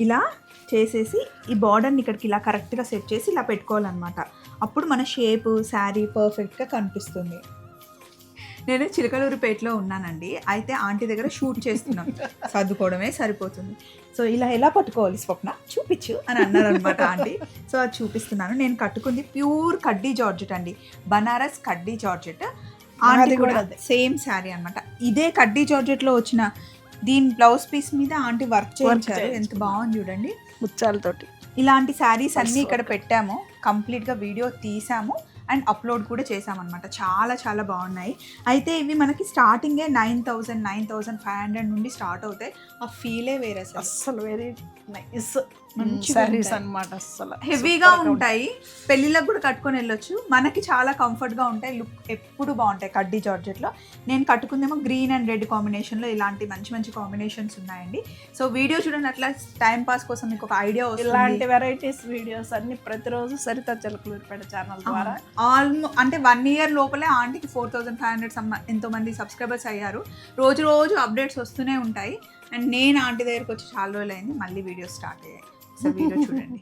ఇలా చేసేసి ఈ బార్డర్ని ఇక్కడికి ఇలా కరెక్ట్గా సెట్ చేసి ఇలా పెట్టుకోవాలన్నమాట. అప్పుడు మన షేప్ శారీ పర్ఫెక్ట్గా కనిపిస్తుంది. నేను చిలకలూరుపేటలో ఉన్నానండి. అయితే ఆంటీ దగ్గర షూట్ చేస్తున్నాం, సర్దుకోవడమే సరిపోతుంది. సో ఇలా ఎలా పట్టుకోవాలి స్వప్న చూపించు అని అన్నారనమాట ఆంటీ. సో అది చూపిస్తున్నాను. నేను కట్టుకుంది ప్యూర్ కడ్డీ జార్జెట్ అండి, బనారస్ కడ్డీ జార్జెట్. ఆంటీ కూడా సేమ్ శారీ అనమాట. ఇదే కడ్డీ జార్జెట్లో వచ్చిన దీని బ్లౌజ్ పీస్ మీద ఆంటీ వర్క్ చేయించారు. ఎంత బాగుంది చూడండి ముత్యాలతోటి. ఇలాంటి శారీస్ అన్నీ ఇక్కడ పెట్టాము, కంప్లీట్గా వీడియో తీసాము అండ్ అప్లోడ్ కూడా చేసామన్నమాట. చాలా చాలా బాగున్నాయి. అయితే ఇవి మనకి స్టార్టింగే 9,500 నుండి స్టార్ట్ అవుతాయి. ఆ ఫీలే వేరే అస్సలు వెరీ నైస్ మంచి సారీస్ అన్నమాట. అస్సలు హెవీగా ఉంటాయి, పెళ్ళిళ్ళకి కూడా కట్టుకొని వెళ్ళొచ్చు. మనకి చాలా కంఫర్ట్గా ఉంటాయి, లుక్ ఎప్పుడు బాగుంటాయి కడ్డీ జార్జెట్లో. నేను కట్టుకుందేమో గ్రీన్ అండ్ రెడ్ కాంబినేషన్లో. ఇలాంటి మంచి మంచి కాంబినేషన్స్ ఉన్నాయండి. సో వీడియో చూడండి, అట్లా టైం పాస్ కోసం మీకు ఒక ఐడియా వస్తుంది. ఇలాంటి వెరైటీస్ వీడియోస్ అన్ని ప్రతిరోజు సరిత చిలకలూరిపేట ఛానల్ ద్వారా అంటే 1 year లోపలే ఆంటీకి 4,500 ఎంతో మంది సబ్స్క్రైబర్స్ అయ్యారు. రోజు రోజు అప్డేట్స్ వస్తూనే ఉంటాయి. అండ్ నేను ఆంటీ దగ్గరికి వచ్చి చాలా రోజులు అయింది, మళ్ళీ వీడియోస్ స్టార్ట్ అయ్యాయి. సో వీడియో చూడండి.